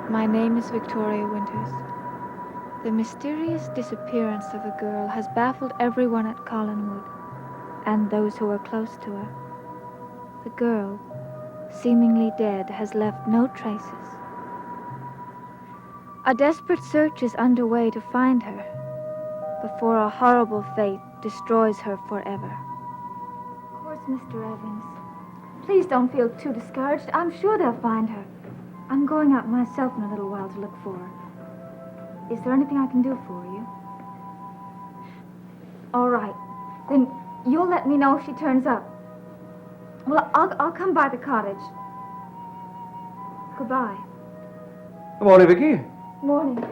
My name is Victoria Winters. The mysterious disappearance of a girl has baffled everyone at Collinwood, and those who are close to her. The girl, seemingly dead, has left no traces. A desperate search is underway to find her, before a horrible fate destroys her forever. Of course, Mr. Evans. Please don't feel too discouraged. I'm sure they'll find her. I'm going out myself in a little while to look for her. Is there anything I can do for you? All right. Then you'll let me know if she turns up. Well, I'll come by the cottage. Goodbye. Good morning, Vicky. Morning.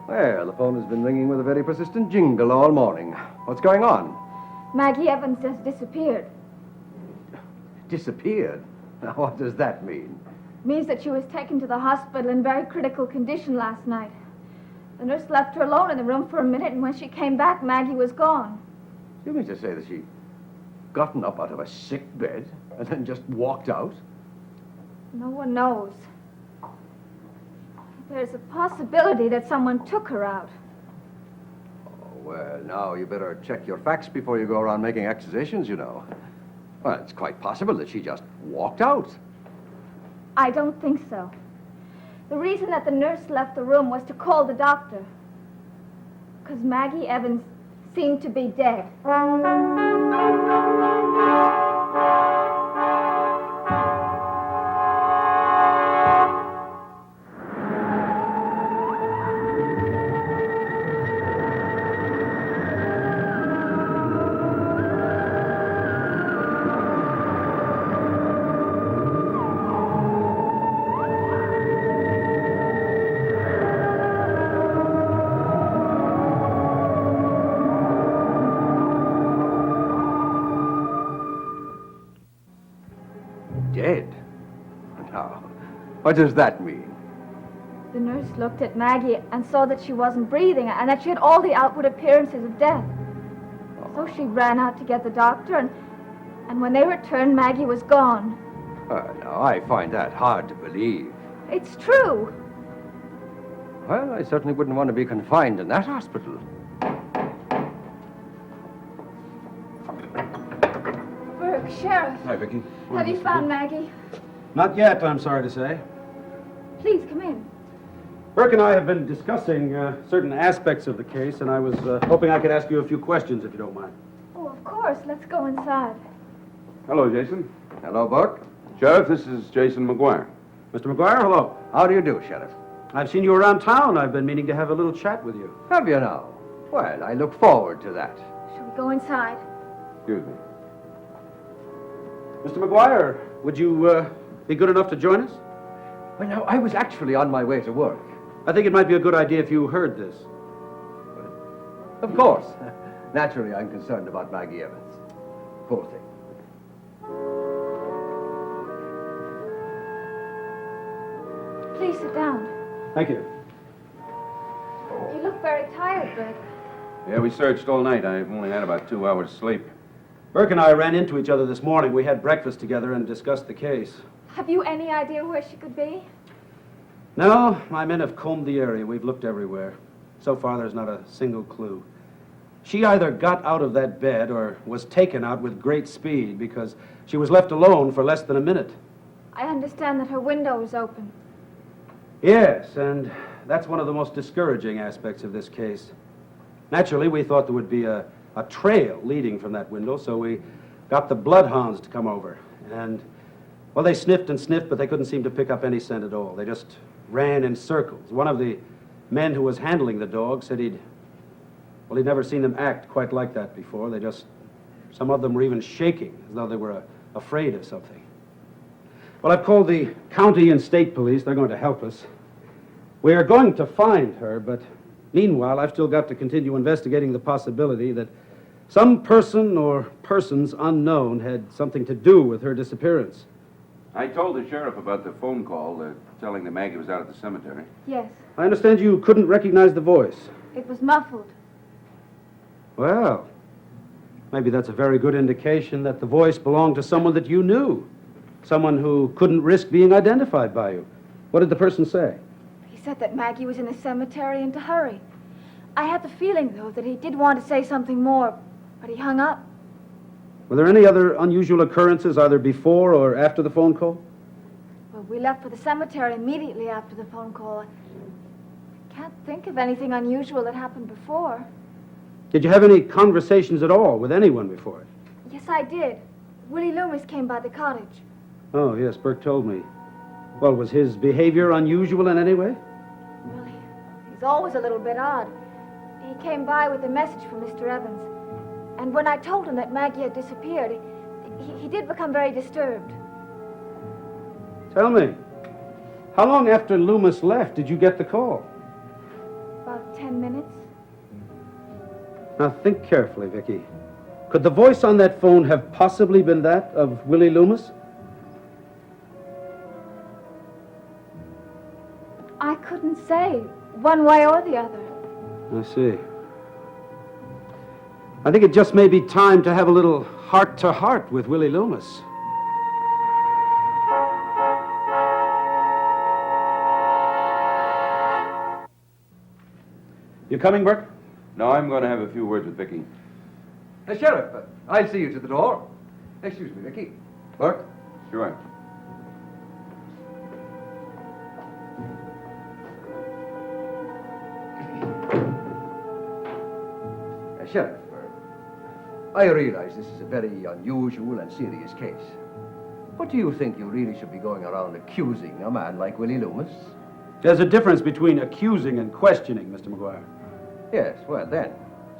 Well, the phone has been ringing with a very persistent jingle all morning. What's going on? Maggie Evans just disappeared. Disappeared? Now, what does that mean? Means that she was taken to the hospital in very critical condition last night. The nurse left her alone in the room for a minute, and when she came back, Maggie was gone. You mean to say that she gotten up out of a sick bed and then just walked out? No one knows. There's a possibility that someone took her out. Oh, well, now you better check your facts before you go around making accusations, you know. Well, it's quite possible that she just walked out. I don't think so. The reason that the nurse left the room was to call the doctor. Because Maggie Evans seemed to be dead. Dead? Now, what does that mean? The nurse looked at Maggie and saw that she wasn't breathing and that she had all the outward appearances of death. So she ran out to get the doctor, and when they returned, Maggie was gone. Now, I find that hard to believe. It's true. Well, I certainly wouldn't want to be confined in that hospital. Burke, Sheriff, Hi, Vicky. have you found Maggie? Not yet, I'm sorry to say. Please come in. Burke and I have been discussing certain aspects of the case, and I was hoping I could ask you a few questions, if you don't mind. Oh, of course. Let's go inside. Hello, Jason. Hello, Buck. Sheriff, this is Jason McGuire. Mr. McGuire, hello. How do you do, Sheriff? I've seen you around town. I've been meaning to have a little chat with you. Have you now? Well, I look forward to that. Shall we go inside? Excuse me. Mr. McGuire, would you be good enough to join us? Well, now, I was actually on my way to work. I think it might be a good idea if you heard this. Of course. Naturally, I'm concerned about Maggie Evans. Poor thing. Please sit down. Thank you. You look very tired, Burke. Yeah, we searched all night. I've only had about 2 hours sleep. Burke and I ran into each other this morning. We had breakfast together and discussed the case. Have you any idea where she could be? No, my men have combed the area. We've looked everywhere. So far, there's not a single clue. She either got out of that bed or was taken out with great speed because she was left alone for less than a minute. I understand that her window is open. Yes, and that's one of the most discouraging aspects of this case. Naturally, we thought there would be a trail leading from that window, so we got the bloodhounds to come over. And, well, they sniffed and sniffed, but they couldn't seem to pick up any scent at all. They just ran in circles. One of the men who was handling the dog said he'd never seen them act quite like that before. Some of them were even shaking, as though they were afraid of something. Well, I've called the county and state police. They're going to help us. We are going to find her, but meanwhile, I've still got to continue investigating the possibility that some person or persons unknown had something to do with her disappearance. I told the sheriff about the phone call telling that Maggie was out at the cemetery. Yes, I understand you couldn't recognize the voice. it was muffled. Well, maybe that's a very good indication that the voice belonged to someone that you knew. Someone who couldn't risk being identified by you. What did the person say? He said that Maggie was in the cemetery and to hurry. I had the feeling, though, that he did want to say something more, but he hung up. Were there any other unusual occurrences either before or after the phone call? Well, we left for the cemetery immediately after the phone call. I can't think of anything unusual that happened before. Did you have any conversations at all with anyone before it? Yes, I did. Willie Loomis came by the cottage. Oh, yes, Burke told me. Well, was his behavior unusual in any way? Well, he's always a little bit odd. He came by with a message from Mr. Evans. And when I told him that Maggie had disappeared, he did become very disturbed. Tell me, how long after Loomis left did you get the call? About 10 minutes. Now, think carefully, Vicky. Could the voice on that phone have possibly been that of Willie Loomis? I couldn't say one way or the other. I see. I think it just may be time to have a little heart-to-heart with Willie Loomis. You coming, Burke? No, I'm going to have a few words with Vicky. Sheriff, I'll see you to the door. Excuse me, Vicky. Burke? Sure. Sheriff, I realize this is a very unusual and serious case. But do you think you really should be going around accusing a man like Willie Loomis? There's a difference between accusing and questioning, Mr. McGuire. Yes, well then,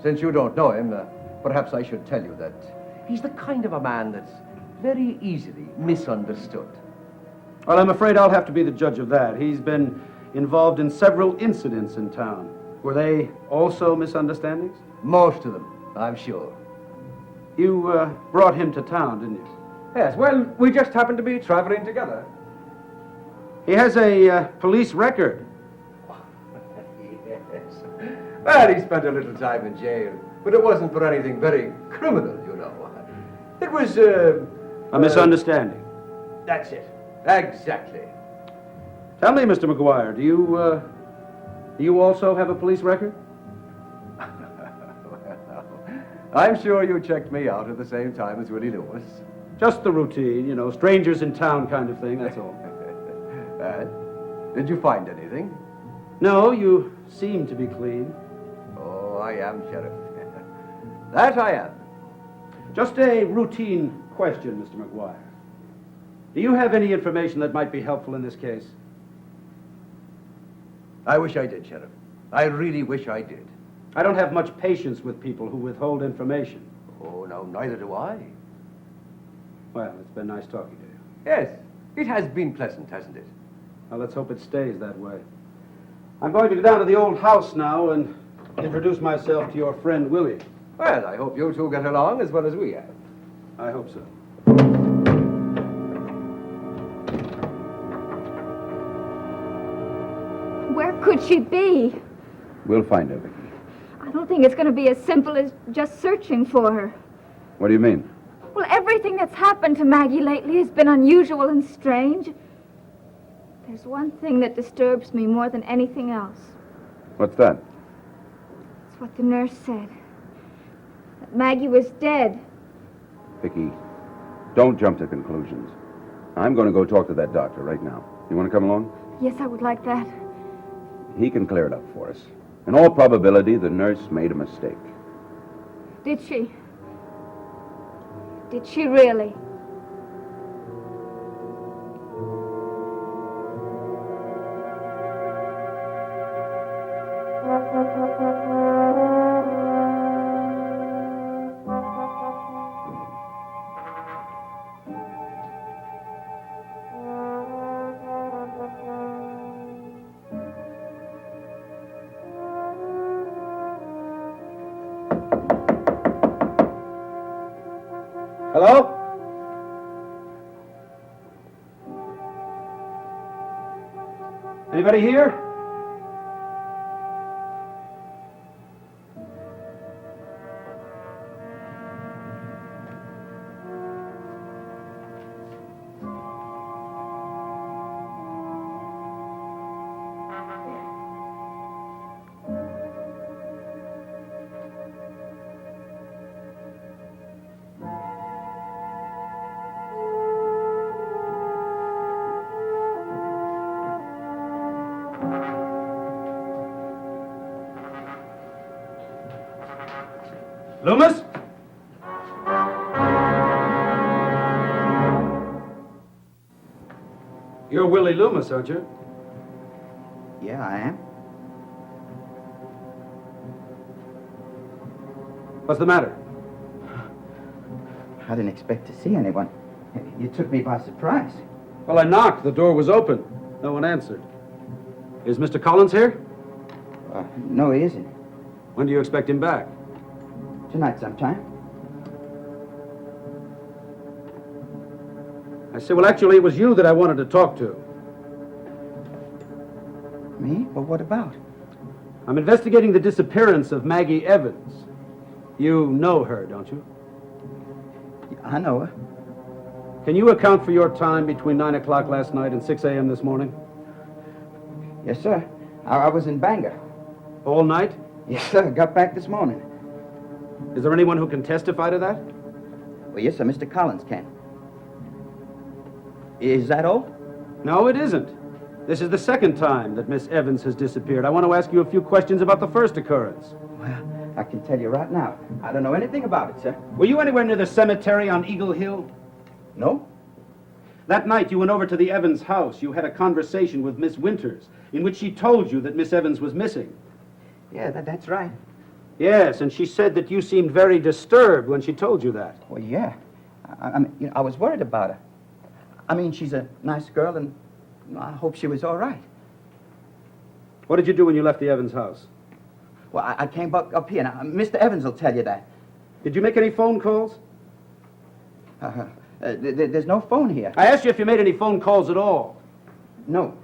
since you don't know him, perhaps I should tell you that he's the kind of a man that's very easily misunderstood. Well, I'm afraid I'll have to be the judge of that. He's been involved in several incidents in town. Were they also misunderstandings? Most of them, I'm sure. You brought him to town, didn't you? Yes, well, we just happened to be traveling together. He has a police record. Yes. Well, he spent a little time in jail, but it wasn't for anything very criminal, you know. It was, A misunderstanding. That's it. Exactly. Tell me, Mr. McGuire, do you also have a police record? I'm sure you checked me out at the same time as Willie Loomis. Just the routine, you know, strangers in town kind of thing, that's all. Did you find anything? No, you seem to be clean. Oh, I am, Sheriff. That I am. Just a routine question, Mr. McGuire. Do you have any information that might be helpful in this case? I wish I did, Sheriff. I really wish I did. I don't have much patience with people who withhold information. Oh, no, neither do I. Well, it's been nice talking to you. Yes, it has been pleasant, hasn't it? Well, let's hope it stays that way. I'm going to go down to the old house now and introduce myself to your friend Willie. Well, I hope you two get along as well as we have. I hope so. Where could she be? We'll find her, Vicky. I don't think it's going to be as simple as just searching for her. What do you mean? Well, everything that's happened to Maggie lately has been unusual and strange. There's one thing that disturbs me more than anything else. What's that? It's what the nurse said. That Maggie was dead. Vicky, don't jump to conclusions. I'm going to go talk to that doctor right now. You want to come along? Yes, I would like that. He can clear it up for us. In all probability, the nurse made a mistake. Did she? Did she really? Hello? Anybody here? Loomis? You're Willie Loomis, aren't you? Yeah, I am. What's the matter? I didn't expect to see anyone. You took me by surprise. Well, I knocked. The door was open. No one answered. Is Mr. Collins here? No, he isn't. When do you expect him back? Tonight sometime. I say, well, actually, it was you that I wanted to talk to. Me? Well, what about? I'm investigating the disappearance of Maggie Evans. You know her, don't you? I know her. Can you account for your time between 9 o'clock last night and 6 a.m. this morning? Yes, sir. I was in Bangor. All night? Yes, sir. Got back this morning. Is there anyone who can testify to that? Well, yes, sir. Mr. Collins can. Is that all? No, it isn't. This is the second time that Miss Evans has disappeared. I want to ask you a few questions about the first occurrence. Well, I can tell you right now. I don't know anything about it, sir. Were you anywhere near the cemetery on Eagle Hill? No? That night you went over to the Evans house. You had a conversation with Miss Winters in which she told you that Miss Evans was missing. Yeah, that's right. Yes, and she said that you seemed very disturbed when she told you that. Well, yeah. I mean, I was worried about her. I mean, she's a nice girl, and I hope she was all right. What did you do when you left the Evans house? Well, I came up here. Now, Mr. Evans will tell you that. Did you make any phone calls? There's no phone here. I asked you if you made any phone calls at all. No.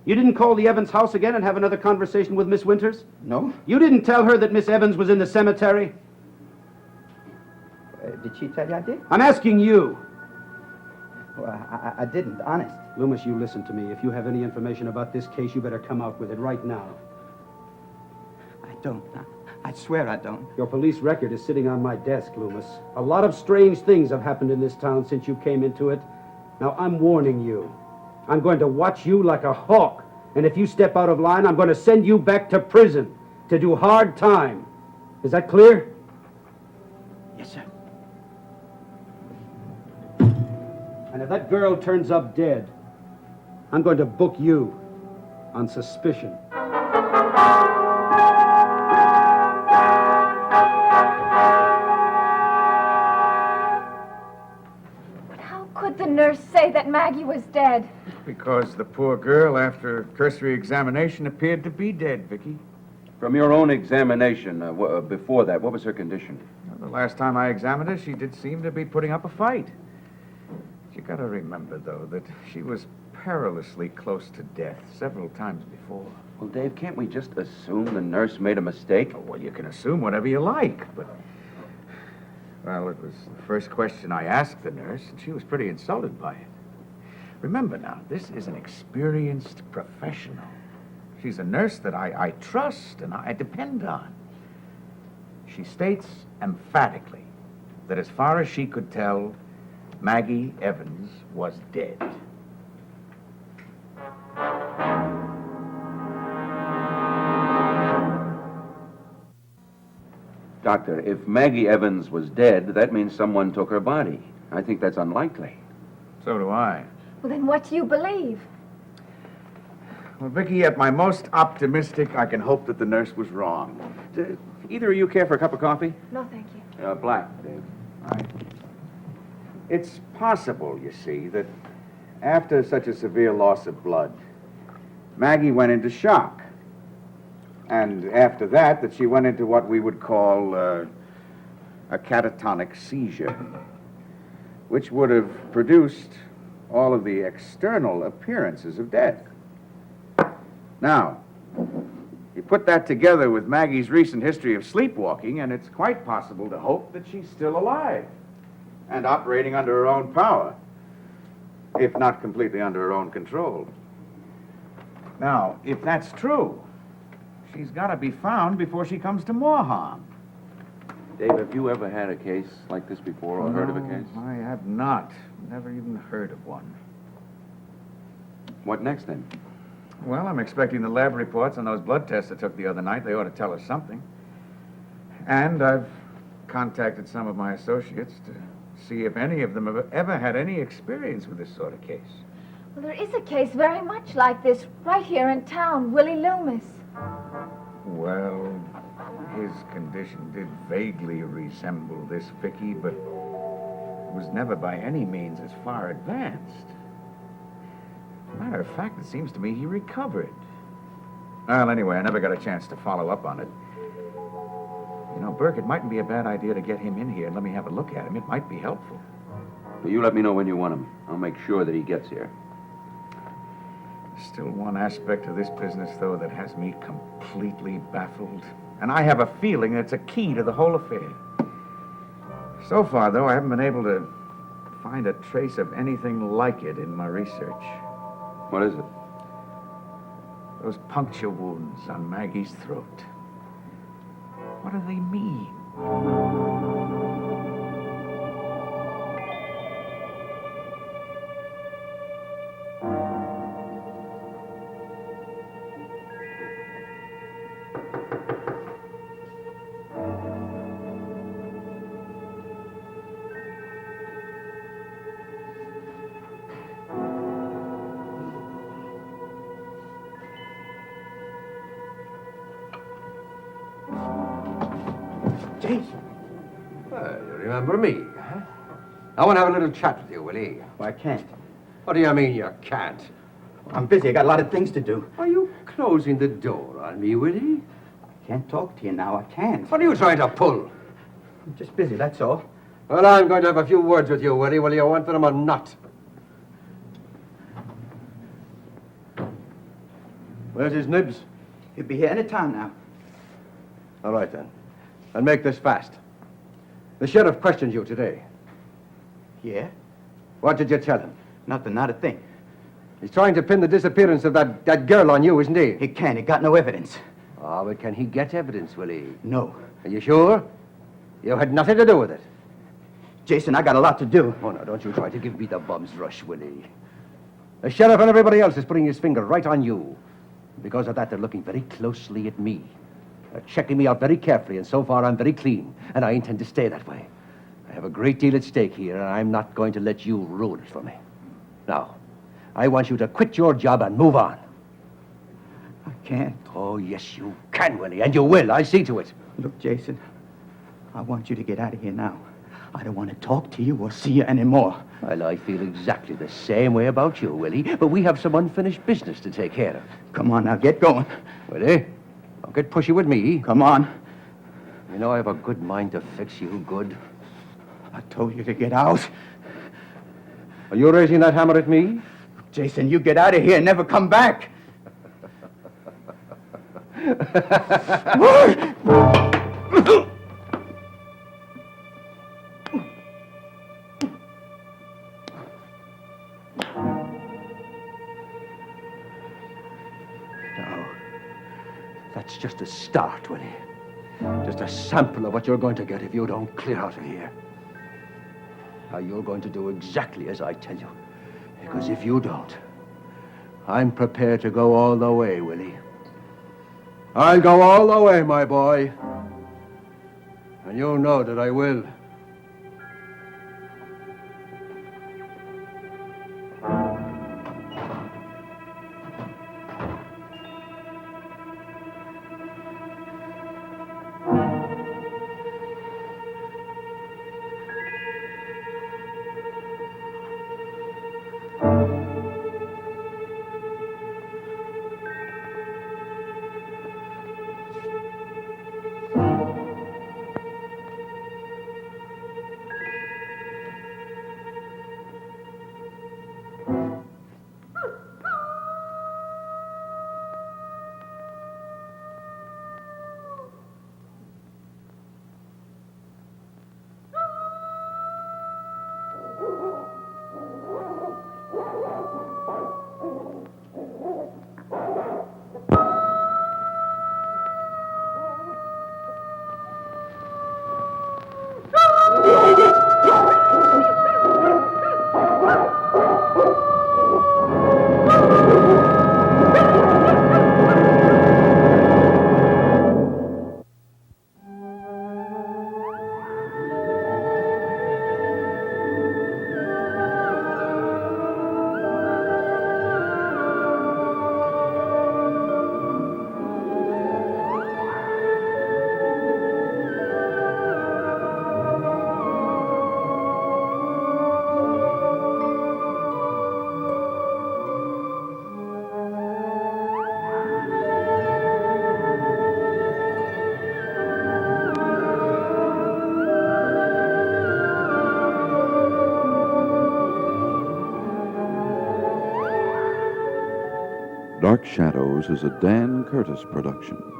You didn't call the Evans house again and have another conversation with Miss Winters? No? You didn't tell her that Miss Evans was in the cemetery? Did she tell you I did? I'm asking you. Well, I didn't, honest. Loomis, you listen to me. If you have any information about this case, you better come out with it right now. I don't. I swear I don't. Your police record is sitting on my desk, Loomis. A lot of strange things have happened in this town since you came into it. Now, I'm warning you. I'm going to watch you like a hawk. And if you step out of line, I'm going to send you back to prison to do hard time. Is that clear? Yes, sir. And if that girl turns up dead, I'm going to book you on suspicion. But how could the nurse say that Maggie was dead? Because the poor girl, after cursory examination, appeared to be dead, Vicky. From your own examination, before that, what was her condition? The last time I examined her, she did seem to be putting up a fight. You gotta remember, though, that she was perilously close to death several times before. Well, Dave, can't we just assume the nurse made a mistake? Oh, well, you can assume whatever you like, but... Well, it was the first question I asked the nurse, and she was pretty insulted by it. Remember now, this is an experienced professional. She's a nurse that I trust and I depend on. She states emphatically that as far as she could tell, Maggie Evans was dead. Doctor, if Maggie Evans was dead, that means someone took her body. I think that's unlikely. So do I. Well, then what do you believe? Well, Vicky, at my most optimistic, I can hope that the nurse was wrong. Either of you care for a cup of coffee? No, thank you. Black, Dave. It's possible, you see, that after such a severe loss of blood, Maggie went into shock. And after that she went into what we would call a catatonic seizure, which would have produced all of the external appearances of death. Now, you put that together with Maggie's recent history of sleepwalking, and it's quite possible to hope that she's still alive and operating under her own power, if not completely under her own control. Now, if that's true, she's got to be found before she comes to more harm. Dave, have you ever had a case like this before or heard of a case? I have not. Never even heard of one. What next, then? Well, I'm expecting the lab reports on those blood tests I took the other night. They ought to tell us something. And I've contacted some of my associates to see if any of them have ever had any experience with this sort of case. Well, there is a case very much like this right here in town, Willie Loomis. Well, his condition did vaguely resemble this Vicky, but was never by any means as far advanced. Matter of fact, it seems to me he recovered. Well, anyway, I never got a chance to follow up on it. You know, Burke, it mightn't be a bad idea to get him in here and let me have a look at him. It might be helpful. You let me know when you want him. I'll make sure that he gets here. Still one aspect of this business, though, that has me completely baffled. And I have a feeling it's a key to the whole affair. So far, though, I haven't been able to find a trace of anything like it in my research. What is it? Those puncture wounds on Maggie's throat. What do they mean? Jason. Well, you remember me, huh? I want to have a little chat with you, Willie. Well, I can't. What do you mean you can't? I'm busy. I got a lot of things to do. Are you closing the door on me, Willie? I can't talk to you now. I can't. What are you trying to pull? I'm just busy, that's all. Well, I'm going to have a few words with you, Willie, whether you want them or not. Where's his nibs? He'll be here any time now. All right, then. I'll make this fast. The sheriff questioned you today. Yeah? What did you tell him? Nothing, not a thing. He's trying to pin the disappearance of that girl on you, isn't he? He can't. He got no evidence. Oh, but can he get evidence, Willie? No. Are you sure? You had nothing to do with it. Jason, I got a lot to do. Oh, no, don't you try to give me the bum's rush, Willie. The sheriff and everybody else is putting his finger right on you. Because of that, they're looking very closely at me. They're checking me out very carefully, and so far I'm very clean, and I intend to stay that way. I have a great deal at stake here, and I'm not going to let you ruin it for me. Now, I want you to quit your job and move on. I can't. Oh, yes, you can, Willie, and you will. I'll see to it. Look, Jason, I want you to get out of here now. I don't want to talk to you or see you anymore. Well, I feel exactly the same way about you, Willie, but we have some unfinished business to take care of. Come on now, get going. Willie, don't get pushy with me. Come on. You know I have a good mind to fix you good. I told you to get out. Are you raising that hammer at me? Jason, you get out of here and never come back. That's just a start, Willie. Just a sample of what you're going to get if you don't clear out of here. Now, you're going to do exactly as I tell you. Because if you don't, I'm prepared to go all the way, Willie. I'll go all the way, my boy. And you know that I will. Dark Shadows is a Dan Curtis production.